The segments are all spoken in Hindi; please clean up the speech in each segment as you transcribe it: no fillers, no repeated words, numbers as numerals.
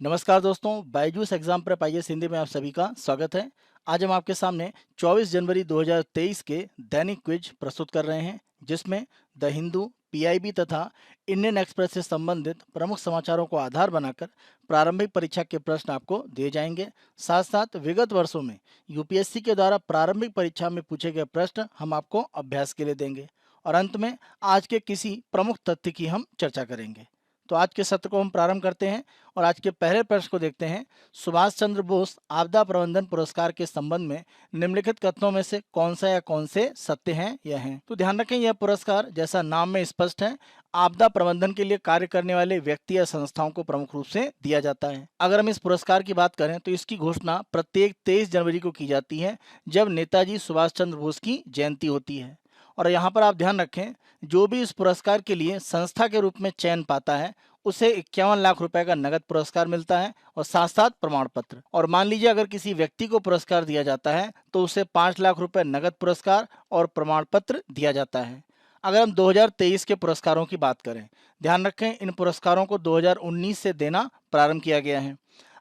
नमस्कार दोस्तों, Byju's exam prep IAS Hindi में आप सभी का स्वागत है। आज हम आपके सामने 24 जनवरी 2023 के दैनिक क्विज प्रस्तुत कर रहे हैं, जिसमें द हिंदू, पीआईबी तथा इंडियन एक्सप्रेस से संबंधित प्रमुख समाचारों को आधार बनाकर प्रारंभिक परीक्षा के प्रश्न आपको दिए जाएंगे। साथ साथ विगत वर्षों में यूपीएससी के द्वारा प्रारंभिक परीक्षा में पूछे गए प्रश्न हम आपको अभ्यास के लिए देंगे और अंत में आज के किसी प्रमुख तथ्य की हम चर्चा करेंगे। तो आज के सत्र को हम प्रारंभ करते हैं और आज के पहले प्रश्न को देखते हैं। सुभाष चंद्र बोस आपदा प्रबंधन पुरस्कार के संबंध में निम्नलिखित कथनों में से कौन सा या कौन से सत्य हैं या हैं। तो ध्यान रखें, यह पुरस्कार जैसा नाम में स्पष्ट है, आपदा प्रबंधन के लिए कार्य करने वाले व्यक्ति या संस्थाओं को प्रमुख रूप से दिया जाता है। अगर हम इस पुरस्कार की बात करें तो इसकी घोषणा प्रत्येक 23 जनवरी को की जाती है, जब नेताजी सुभाष चंद्र बोस की जयंती होती है। और यहाँ पर आप ध्यान रखें, जो भी इस पुरस्कार के लिए संस्था के रूप में चयन पाता है उसे 51 लाख रुपए का नगद पुरस्कार मिलता है और साथ साथ प्रमाण पत्र। और मान लीजिए अगर किसी व्यक्ति को पुरस्कार दिया जाता है तो उसे 5 लाख रुपए नगद पुरस्कार और प्रमाण पत्र दिया जाता है। अगर हम 2023 के पुरस्कारों की बात करें, ध्यान रखें इन पुरस्कारों को 2019 से देना प्रारंभ किया गया है।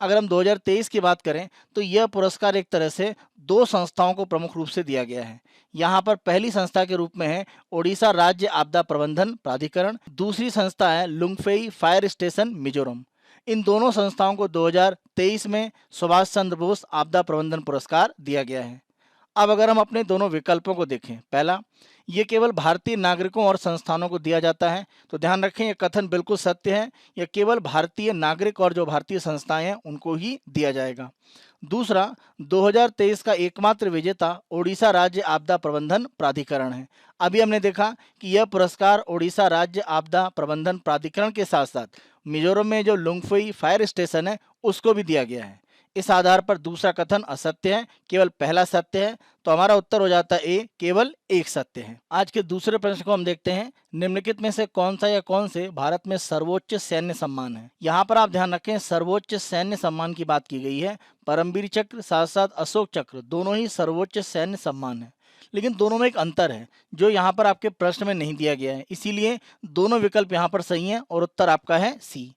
अगर हम 2023 की बात करें तो यह पुरस्कार एक तरह से दो संस्थाओं को प्रमुख रूप से दिया गया है। यहाँ पर पहली संस्था के रूप में है ओडिशा राज्य आपदा प्रबंधन प्राधिकरण, दूसरी संस्था है लुंगफेई फायर स्टेशन मिजोरम। इन दोनों संस्थाओं को 2023 में सुभाष चंद्र बोस आपदा प्रबंधन पुरस्कार दिया गया है। अब अगर हम अपने दोनों विकल्पों को देखें, पहला, ये केवल भारतीय नागरिकों और संस्थानों को दिया जाता है, तो ध्यान रखें यह कथन बिल्कुल सत्य है। यह केवल भारतीय नागरिक और जो भारतीय संस्थाएं हैं उनको ही दिया जाएगा। दूसरा, 2023 का एकमात्र विजेता ओडिशा राज्य आपदा प्रबंधन प्राधिकरण है। अभी हमने देखा कि यह पुरस्कार ओडिशा राज्य आपदा प्रबंधन प्राधिकरण के साथ साथ मिजोरम में जो लुंगफुई फायर स्टेशन है उसको भी दिया गया है। इस आधार पर दूसरा कथन असत्य है, केवल पहला सत्य है। तो हमारा उत्तर हो जाता है ए, केवल एक सत्य है। आज के दूसरे प्रश्न को हम देखते हैं, निम्नलिखित में से कौन सा या कौन से भारत में सर्वोच्च सैन्य सम्मान है। यहाँ पर आप ध्यान रखें, सर्वोच्च सैन्य सम्मान की बात की गई है। परमवीर चक्र साथ साथ अशोक चक्र दोनों ही सर्वोच्च सैन्य सम्मान है, लेकिन दोनों में एक अंतर है जो यहाँ पर आपके प्रश्न में नहीं दिया गया है, इसीलिए दोनों विकल्प यहाँ पर सही है और उत्तर आपका है सी।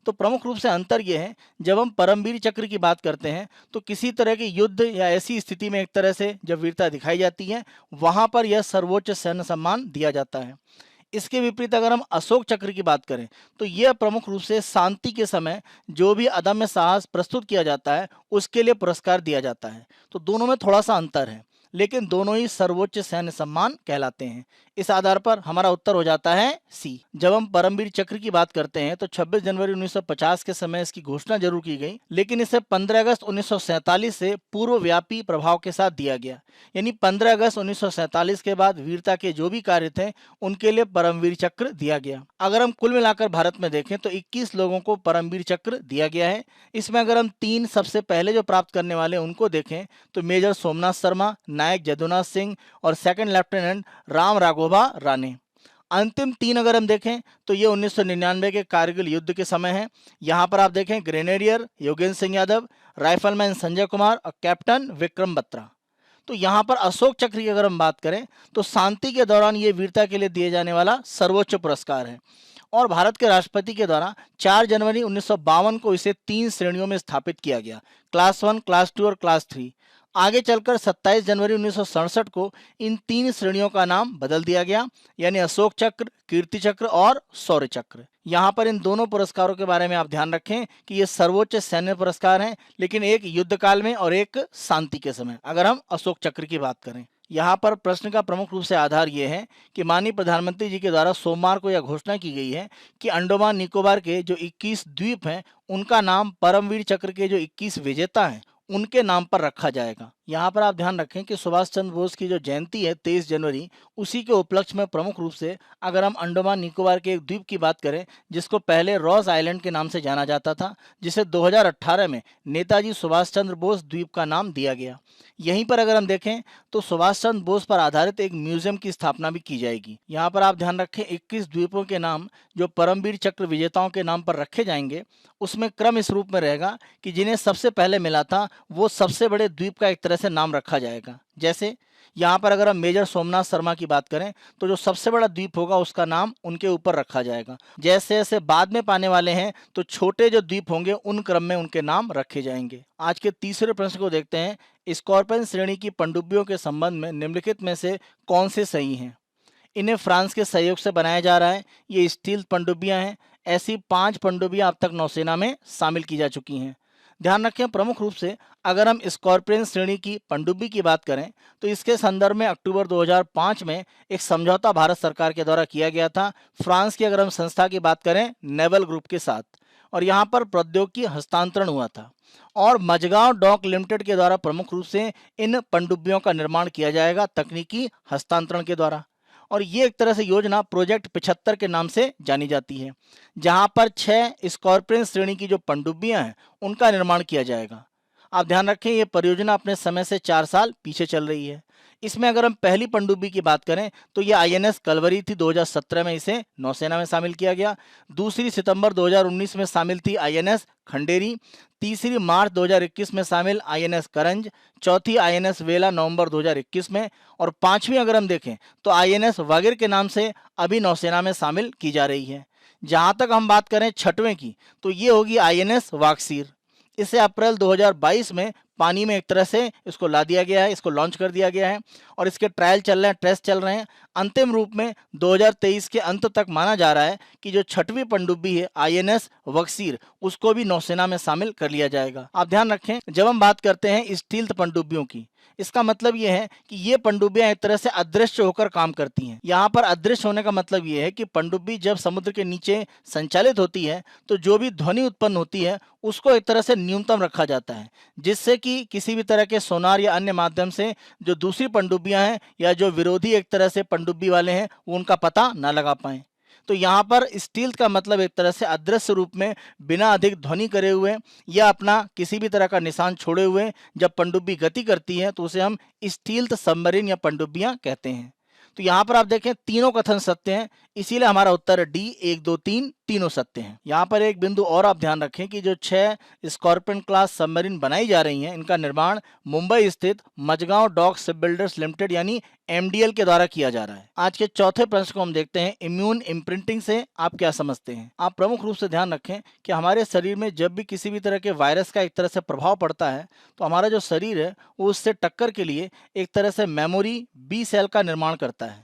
तो प्रमुख रूप से अंतर यह है, जब हम परमवीर चक्र की बात करते हैं तो किसी तरह के युद्ध या ऐसी स्थिति में एक तरह से जब वीरता दिखाई जाती है वहां पर यह सर्वोच्च सैन्य सम्मान दिया जाता है। इसके विपरीत अगर हम अशोक चक्र की बात करें तो यह प्रमुख रूप से शांति के समय जो भी अदम्य साहस प्रस्तुत किया जाता है उसके लिए पुरस्कार दिया जाता है। तो दोनों में थोड़ा सा अंतर है, लेकिन दोनों ही सर्वोच्च सैन्य सम्मान कहलाते हैं। इस आधार पर हमारा उत्तर हो जाता है सी। जब हम परमवीर चक्र की बात करते हैं तो 26 जनवरी 1950 के समय इसकी घोषणा जरूर की गई, लेकिन इसे 15 अगस्त 1947 से पूर्वव्यापी प्रभाव के साथ दिया गया। यानी 15 अगस्त 1947 के बाद वीरता के जो भी कार्य थे उनके लिए परमवीर चक्र दिया गया। अगर हम कुल मिलाकर भारत में देखें तो 21 लोगों को परमवीर चक्र दिया गया है। इसमें अगर हम 3 सबसे पहले जो प्राप्त करने वाले उनको देखें तो मेजर सोमनाथ शर्मा, नायक जदुनाथ सिंह और सेकंड लेफ्टिनेंट राम राघोबा राणे। अंतिम 3 अगर हम देखें तो ये 1999 के कारगिल युद्ध के समय है। यहाँ पर आप देखें ग्रेनेडियर योगेंद्र सिंह यादव, राइफलमैन संजय कुमार और कैप्टन विक्रम बत्रा। तो यहाँ पर अशोक चक्र की अगर हम बात करें तो शांति के दौरान ये वीरता के लिए दिए जाने वाला सर्वोच्च पुरस्कार है और भारत के राष्ट्रपति के द्वारा 4 जनवरी 1952 को इसे 3 श्रेणियों में स्थापित किया गया, क्लास 1, क्लास 2 और क्लास 3। आगे चलकर 27 जनवरी 1967 को इन 3 श्रेणियों का नाम बदल दिया गया, यानी अशोक चक्र, कीर्ति चक्र और शौर्य चक्र। यहाँ पर इन दोनों पुरस्कारों के बारे में आप ध्यान रखें कि ये सर्वोच्च सैन्य पुरस्कार हैं, लेकिन एक युद्ध काल में और एक शांति के समय, अगर हम अशोक चक्र की बात करें। यहाँ पर प्रश्न का प्रमुख रूप से आधार ये है कि माननीय प्रधानमंत्री जी के द्वारा सोमवार को यह घोषणा की गई है कि अंडमान निकोबार के जो 21 द्वीप हैं उनका नाम परमवीर चक्र के जो 21 विजेता हैं उनके नाम पर रखा जाएगा। यहाँ पर आप ध्यान रखें कि सुभाष चंद्र बोस की जो जयंती है 23 जनवरी, उसी के उपलक्ष्य में प्रमुख रूप से अगर हम अंडमान निकोबार के एक द्वीप की बात करें जिसको पहले रॉस आइलैंड के नाम से जाना जाता था, जिसे 2018 में नेताजी सुभाष चंद्र बोस द्वीप का नाम दिया गया। यहीं पर अगर हम देखें तो सुभाष चंद्र बोस पर आधारित एक म्यूजियम की स्थापना भी की जाएगी। यहाँ पर आप ध्यान रखें 21 द्वीपों के नाम जो परमवीर चक्र विजेताओं के नाम पर रखे जाएंगे, उसमें क्रम इस रूप में रहेगा कि जिन्हें सबसे पहले मिला था वो सबसे बड़े द्वीप का एक तरह तरह से नाम रखा जाएगा। जैसे यहाँ पर अगर हम मेजर सोमनाथ शर्मा की बात करें तो जो सबसे बड़ा द्वीप होगा उसका नाम उनके ऊपर रखा जाएगा। जैसे जैसे बाद में पाने वाले हैं तो छोटे जो द्वीप होंगे उन क्रम में उनके नाम रखे जाएंगे। आज के तीसरे प्रश्न को देखते हैं। स्कॉर्पियन श्रेणी की पनडुब्बियों के संबंध में निम्नलिखित में से कौन से सही हैं? इन्हें फ्रांस के सहयोग से बनाया जा रहा है। ये स्टील पनडुब्बियां हैं। ऐसी 5 पनडुब्बियां अब तक नौसेना में शामिल की जा चुकी हैं। ध्यान रखें, प्रमुख रूप से अगर हम स्कॉर्पियन श्रेणी की पनडुब्बी की बात करें तो इसके संदर्भ में अक्टूबर 2005 में एक समझौता भारत सरकार के द्वारा किया गया था फ्रांस की अगर हम संस्था की बात करें नेवल ग्रुप के साथ, और यहाँ पर प्रौद्योगिकी हस्तांतरण हुआ था और मझगांव डॉक लिमिटेड के द्वारा प्रमुख रूप से इन पनडुब्बियों का निर्माण किया जाएगा तकनीकी हस्तांतरण के द्वारा। और ये एक तरह से योजना प्रोजेक्ट 75 के नाम से जानी जाती है, जहां पर 6 स्कॉर्पियन श्रेणी की जो पनडुब्बियां हैं उनका निर्माण किया जाएगा। आप ध्यान रखें, ये परियोजना अपने समय से 4 साल पीछे चल रही है। इसमें अगर हम पहली पनडुब्बी की बात करें तो ये INS कलवरी थी। 2017 में इसे नौसेना में शामिल किया गया। दूसरी सितंबर 2019 में शामिल थी INS खंडेरी। तीसरी मार्च 2021 में शामिल INS करंज। चौथी INS वेला नवंबर 2021 में, और पांचवी अगर हम देखें तो INS वागिर के नाम से अभी नौसेना में शामिल की जा रही है। जहां तक हम बात करें छठवें की तो ये होगी INS वागसीर। इसे अप्रैल 2022 में पानी में एक तरह से इसको ला दिया गया है, इसको लॉन्च कर दिया गया है और इसके ट्रायल चल रहे हैं, टेस्ट चल रहे हैं। अंतिम रूप में 2023 के अंत तक माना जा रहा है कि जो छठवीं पनडुब्बी है INS वक्सीर, उसको भी नौसेना में शामिल कर लिया जाएगा। आप ध्यान रखें, जब हम बात करते हैं स्टील्थ पनडुब्बियों की, इसका मतलब यह है कि ये पनडुब्बियां एक तरह से अदृश्य होकर काम करती हैं। यहाँ पर अदृश्य होने का मतलब यह है कि पनडुब्बी जब समुद्र के नीचे संचालित होती है तो जो भी ध्वनि उत्पन्न होती है उसको एक तरह से न्यूनतम रखा जाता है, जिससे कि किसी भी तरह के सोनार या अन्य माध्यम से जो दूसरी पनडुब्बियां हैं या जो विरोधी एक तरह से पनडुब्बी वाले हैं वो उनका पता ना लगा पाएं। तो यहाँ पर स्टील्थ का मतलब एक तरह से अदृश्य रूप में बिना अधिक ध्वनि करे हुए या अपना किसी भी तरह का निशान छोड़े हुए जब पनडुब्बी गति करती है तो उसे हम स्टील्थ सबमरीन या पनडुब्बियां कहते हैं। तो यहाँ पर आप देखें तीनों कथन सत्य हैं, इसीलिए हमारा उत्तर डी 1, 2, 3 तीनों सत्य हैं। यहाँ पर एक बिंदु और आप ध्यान रखें कि जो 6 स्कॉर्पियन क्लास सबमरीन बनाई जा रही हैं इनका निर्माण मुंबई स्थित Mazagon dock ship builders limited यानी MDL के द्वारा किया जा रहा है। आज के चौथे प्रश्न को हम देखते हैं, इम्यून इम्प्रिंटिंग से आप क्या समझते हैं? आप प्रमुख रूप से ध्यान रखें कि हमारे शरीर में जब भी किसी भी तरह के वायरस का एक तरह से प्रभाव पड़ता है तो हमारा जो शरीर है वो उससे टक्कर के लिए एक तरह से मेमोरी B सेल का निर्माण करता है।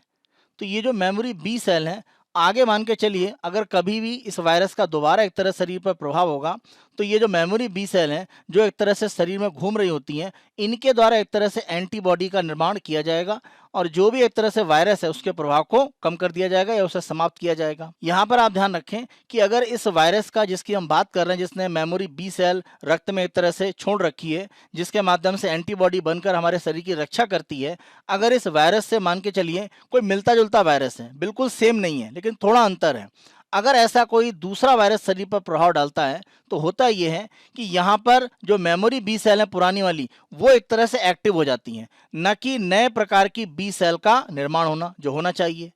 तो ये जो मेमोरी B सेल है, आगे मान के चलिए अगर कभी भी इस वायरस का दोबारा एक तरह शरीर पर प्रभाव होगा तो ये जो मेमोरी B सेल हैं जो एक तरह से शरीर में घूम रही होती हैं, इनके द्वारा एक तरह से एंटीबॉडी का निर्माण किया जाएगा और जो भी एक तरह से वायरस है उसके प्रभाव को कम कर दिया जाएगा या उसे समाप्त किया जाएगा। यहाँ पर आप ध्यान रखें कि अगर इस वायरस का जिसकी हम बात कर रहे हैं, जिसने मेमोरी B सेल रक्त में एक तरह से छोड़ रखी है, जिसके माध्यम से एंटीबॉडी बनकर हमारे शरीर की रक्षा करती है, अगर इस वायरस से मान के चलिए कोई मिलता जुलता वायरस है, बिल्कुल सेम नहीं है लेकिन थोड़ा अंतर है, अगर ऐसा कोई दूसरा वायरस शरीर पर प्रभाव डालता है तो होता यह है कि यहाँ पर जो मेमोरी B सेल है पुरानी वाली वो एक तरह से एक्टिव हो जाती हैं, न कि नए प्रकार की B सेल का निर्माण होना जो होना चाहिए।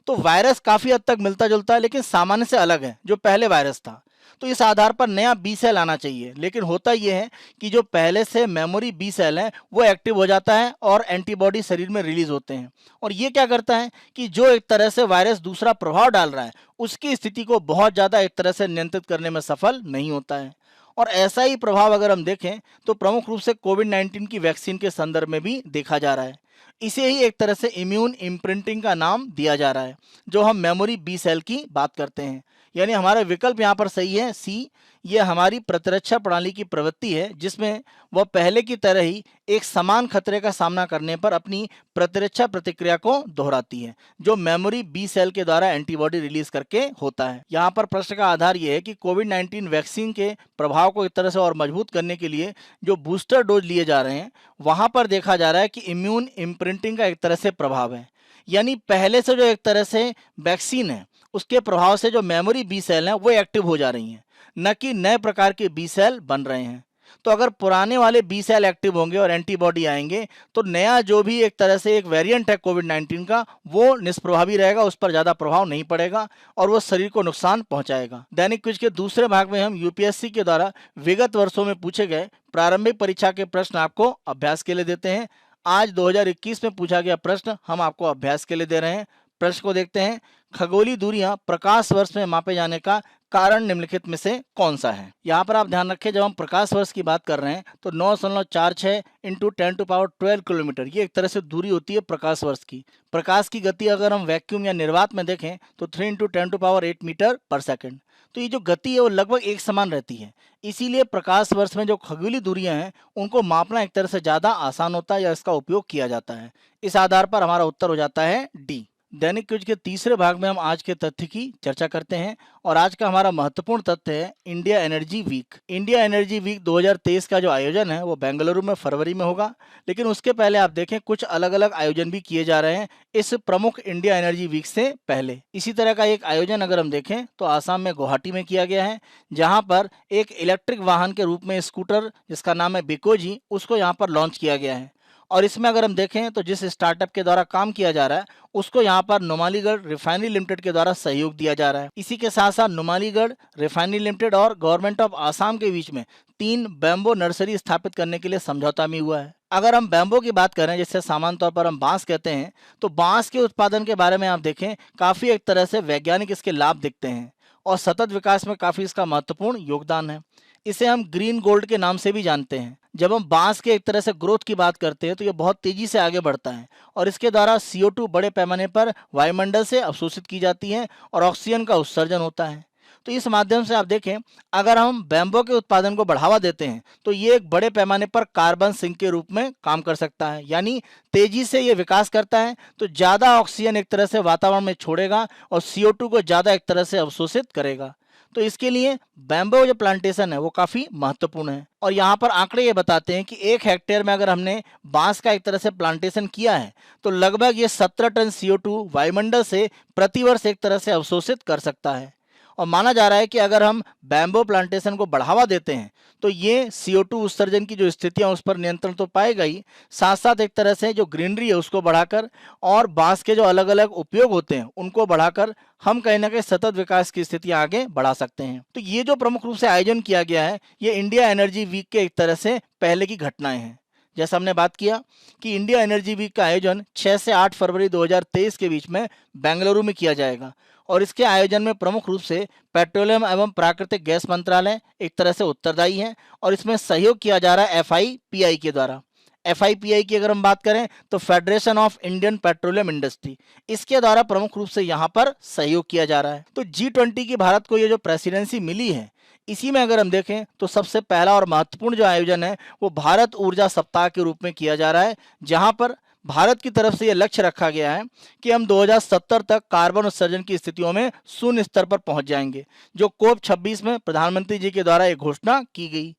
तो वायरस काफ़ी हद तक मिलता जुलता है लेकिन सामान्य से अलग है जो पहले वायरस था, तो इस आधार पर नया B सेल आना चाहिए। लेकिन होता यह है कि जो पहले से मेमोरी B सेल है वो एक्टिव हो जाता है और एंटीबॉडी शरीर में रिलीज होते हैं, और ये क्या करता है कि जो एक तरह से वायरस दूसरा प्रभाव डाल रहा है उसकी स्थिति को बहुत ज़्यादा एक तरह से नियंत्रित करने में सफल नहीं होता है। और ऐसा ही प्रभाव अगर हम देखें तो प्रमुख रूप से कोविड-19 की वैक्सीन के संदर्भ में भी देखा जा रहा है। इसे ही एक तरह से इम्यून इम्प्रिंटिंग का नाम दिया जा रहा है जो हम मेमोरी B सेल की बात करते हैं। यानी हमारा विकल्प यहाँ पर सही है C। ये हमारी प्रतिरक्षा प्रणाली की प्रवृत्ति है जिसमें वह पहले की तरह ही एक समान खतरे का सामना करने पर अपनी प्रतिरक्षा प्रतिक्रिया को दोहराती है, जो मेमोरी B सेल के द्वारा एंटीबॉडी रिलीज करके होता है। यहाँ पर प्रश्न का आधार यह है कि कोविड-19 वैक्सीन के प्रभाव को एक तरह से और मजबूत करने के लिए जो बूस्टर डोज लिए जा रहे हैं वहाँ पर देखा जा रहा है कि इम्यून इम्प्रिंटिंग का एक तरह से प्रभाव है। यानी पहले से जो एक तरह से वैक्सीन है उसके प्रभाव से जो मेमोरी B सेल हैं वो एक्टिव हो जा रही हैं, न कि नए प्रकार के B सेल बन रहे हैं। तो अगर पुराने वाले बी सेल एक्टिव होंगे और एंटीबॉडी आएंगे तो नया जो भी एक तरह से एक वेरिएंट है कोविड-19 का वो निष्प्रभावी रहेगा, उस पर ज़्यादा प्रभाव नहीं पड़ेगा और वो शरीर को नुकसान पहुंचाएगा। दैनिक क्विज के दूसरे भाग में हम यूपीएससी के द्वारा विगत वर्षों में पूछे गए प्रारंभिक परीक्षा के प्रश्न आपको अभ्यास के लिए देते हैं। आज 2021 में पूछा गया प्रश्न हम आपको अभ्यास के लिए दे रहे हैं। प्रश्न को देखते हैं। खगोलीय दूरियां प्रकाश वर्ष में मापे जाने का कारण निम्नलिखित में से कौन सा है? यहाँ पर आप ध्यान रखें, जब हम प्रकाश वर्ष की बात कर रहे हैं तो 9.46 इंटू 10⁻12 किलोमीटर ये एक तरह से दूरी होती है प्रकाश वर्ष की। प्रकाश की गति अगर हम वैक्यूम या निर्वात में देखें तो 3 इंटू 10⁸ मीटर पर सेकेंड। तो ये जो गति है वो लगभग एक समान रहती है। इसीलिए प्रकाश वर्ष में जो खगोलीय दूरियां हैं उनको मापना एक तरह से ज़्यादा आसान होता है या इसका उपयोग किया जाता है। इस आधार पर हमारा उत्तर हो जाता है डी। दैनिक क्विज के तीसरे भाग में हम आज के तथ्य की चर्चा करते हैं और आज का हमारा महत्वपूर्ण तथ्य है India energy week. India energy week 2023 का जो आयोजन है वो बेंगलुरु में फरवरी में होगा, लेकिन उसके पहले आप देखें कुछ अलग अलग आयोजन भी किए जा रहे हैं इस प्रमुख इंडिया एनर्जी वीक से पहले। इसी तरह का एक आयोजन अगर हम देखें तो आसाम में गुवाहाटी में किया गया है, जहाँ पर एक इलेक्ट्रिक वाहन के रूप में स्कूटर जिसका नाम है बिकोजी उसको यहाँ पर लॉन्च किया गया है। और इसमें अगर हम देखें तो जिस स्टार्टअप के द्वारा काम किया जा रहा है उसको यहाँ पर नुमालीगढ़ रिफाइनरी लिमिटेड के द्वारा सहयोग दिया जा रहा है। इसी के साथ साथ नुमालीगढ़ रिफाइनरी लिमिटेड और गवर्नमेंट ऑफ आसाम के बीच में 3 बैम्बो नर्सरी स्थापित करने के लिए समझौता भी हुआ है। अगर हम बैम्बो की बात करें जिससे सामान्य तौर पर हम बांस कहते हैं, तो बांस के उत्पादन के बारे में आप देखें काफ़ी एक तरह से वैज्ञानिक इसके लाभ दिखते हैं और सतत विकास में काफ़ी इसका महत्वपूर्ण योगदान है। इसे हम ग्रीन गोल्ड के नाम से भी जानते हैं। जब हम बांस के एक तरह से ग्रोथ की बात करते हैं तो ये बहुत तेजी से आगे बढ़ता है और इसके द्वारा CO2 बड़े पैमाने पर वायुमंडल से अवशोषित की जाती है और ऑक्सीजन का उत्सर्जन होता है। तो इस माध्यम से आप देखें अगर हम बैम्बो के उत्पादन को बढ़ावा देते हैं तो ये एक बड़े पैमाने पर कार्बन सिंक के रूप में काम कर सकता है, यानी तेजी से ये विकास करता है तो ज़्यादा ऑक्सीजन एक तरह से वातावरण में छोड़ेगा और CO2 को ज़्यादा एक तरह से अवशोषित करेगा। तो इसके लिए बैम्बो जो प्लांटेशन है वो काफ़ी महत्वपूर्ण है और यहाँ पर आंकड़े ये बताते हैं कि 1 हेक्टेयर में अगर हमने बांस का एक तरह से प्लांटेशन किया है तो लगभग ये 17 टन CO2 वायुमंडल से प्रतिवर्ष एक तरह से अवशोषित कर सकता है। और माना जा रहा है कि अगर हम बैम्बो प्लांटेशन को बढ़ावा देते हैं तो ये CO2 उत्सर्जन की जो स्थितियां उस पर नियंत्रण तो पाएगा ही, साथ साथ एक तरह से जो ग्रीनरी है उसको बढ़ाकर और बांस के जो अलग अलग उपयोग होते हैं उनको बढ़ाकर हम कहीं ना कहीं सतत विकास की स्थितियां आगे बढ़ा सकते हैं। तो ये जो प्रमुख रूप से आयोजन किया गया है ये इंडिया एनर्जी वीक के एक तरह से पहले की घटनाएं हैं। जैसा हमने बात किया कि इंडिया एनर्जी वीक का आयोजन 6 से 8 फरवरी 2023 के बीच में बेंगलुरु में किया जाएगा और इसके आयोजन में प्रमुख रूप से पेट्रोलियम एवं प्राकृतिक गैस मंत्रालय एक तरह से उत्तरदायी है और इसमें सहयोग किया जा रहा है FIPI के द्वारा। FIPI की अगर हम बात करें तो federation of Indian petroleum industry, इसके द्वारा प्रमुख रूप से यहाँ पर सहयोग किया जा रहा है। तो G20 की भारत को ये जो प्रेसिडेंसी मिली है इसी में अगर हम देखें तो सबसे पहला और महत्वपूर्ण जो आयोजन है वो भारत ऊर्जा सप्ताह के रूप में किया जा रहा है, जहां पर भारत की तरफ से यह लक्ष्य रखा गया है कि हम 2070 तक कार्बन उत्सर्जन की स्थितियों में शून्य स्तर पर पहुंच जाएंगे, जो COP 26 में प्रधानमंत्री जी के द्वारा एक घोषणा की गई।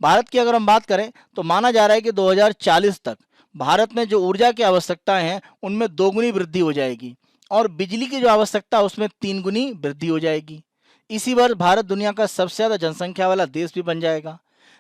भारत की अगर हम बात करें तो माना जा रहा है कि 2040 तक भारत में जो ऊर्जा की आवश्यकताएं हैं उनमें 2 गुनी वृद्धि हो जाएगी और बिजली की जो आवश्यकता है उसमें 3 गुनी वृद्धि हो जाएगी। इसी वर्ष भारत दुनिया का सबसे ज़्यादा जनसंख्या वाला देश भी बन जाएगा।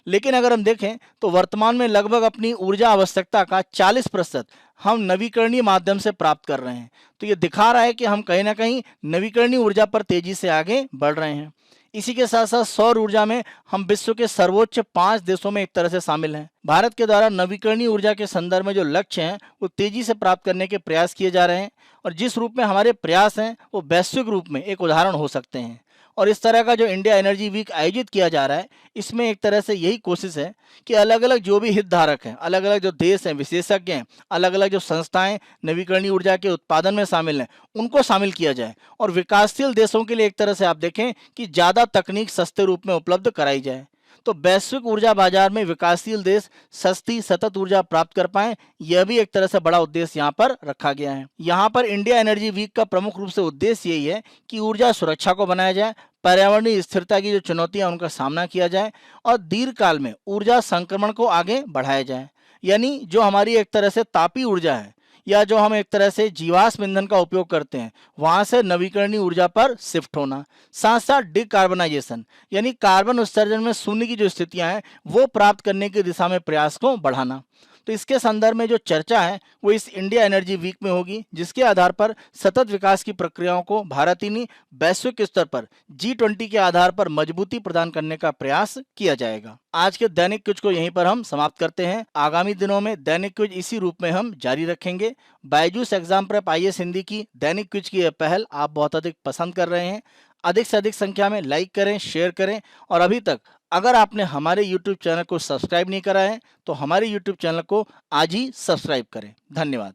लेकिन अगर हम देखें तो वर्तमान में लगभग अपनी ऊर्जा आवश्यकता का 40% हम नवीकरणीय माध्यम से प्राप्त कर रहे हैं। तो ये दिखा रहा है कि हम कहीं ना कहीं नवीकरणीय ऊर्जा पर तेजी से आगे बढ़ रहे हैं। इसी के साथ साथ सौर ऊर्जा में हम विश्व के सर्वोच्च 5 देशों में एक तरह से शामिल हैं। भारत के द्वारा नवीकरणीय ऊर्जा के संदर्भ में जो लक्ष्य हैं वो तेजी से प्राप्त करने के प्रयास किए जा रहे हैं और जिस रूप में हमारे प्रयास हैं वो वैश्विक रूप में एक उदाहरण हो सकते हैं। और इस तरह का जो इंडिया एनर्जी वीक आयोजित किया जा रहा है इसमें एक तरह से यही कोशिश है कि अलग अलग जो भी हितधारक हैं, अलग अलग जो देश हैं, विशेषज्ञ हैं, अलग अलग जो संस्थाएं नवीकरणीय ऊर्जा के उत्पादन में शामिल हैं उनको शामिल किया जाए और विकासशील देशों के लिए एक तरह से आप देखें कि ज़्यादा तकनीक सस्ते रूप में उपलब्ध कराई जाए, तो वैश्विक ऊर्जा बाजार में विकासशील देश सस्ती सतत ऊर्जा प्राप्त कर पाएं, यह भी एक तरह से बड़ा उद्देश्य यहाँ पर रखा गया है। यहाँ पर इंडिया एनर्जी वीक का प्रमुख रूप से उद्देश्य यही है कि ऊर्जा सुरक्षा को बनाया जाए, पर्यावरणीय स्थिरता की जो चुनौतियां उनका सामना किया जाए और दीर्घकाल में ऊर्जा संक्रमण को आगे बढ़ाया जाए। यानी जो हमारी एक तरह से तापी ऊर्जा है या जो हम एक तरह से जीवाश्म ईंधन का उपयोग करते हैं वहां से नवीकरणीय ऊर्जा पर शिफ्ट होना, साथ साथ डिकार्बनाइजेशन यानी कार्बन उत्सर्जन में शून्य की जो स्थितियां हैं वो प्राप्त करने की दिशा में प्रयास को बढ़ाना। तो इसके संदर्भ में जो चर्चा है वो इस इंडिया एनर्जी वीक में होगी, जिसके आधार पर सतत विकास की प्रक्रियाओं को भारत ही नहीं वैश्विक स्तर पर G20 के आधार पर मजबूती प्रदान करने का प्रयास किया जाएगा। आज के दैनिक क्विज को यहीं पर हम समाप्त करते हैं। आगामी दिनों में दैनिक क्विज इसी रूप में हम जारी रखेंगे। Byju's exam prep IAS Hindi की दैनिक क्विज की यह पहल आप बहुत अधिक पसंद कर रहे हैं। अधिक से अधिक संख्या में लाइक करें, शेयर करें, और अभी तक अगर आपने हमारे YouTube चैनल को सब्सक्राइब नहीं करा है तो हमारे YouTube चैनल को आज ही सब्सक्राइब करें। धन्यवाद।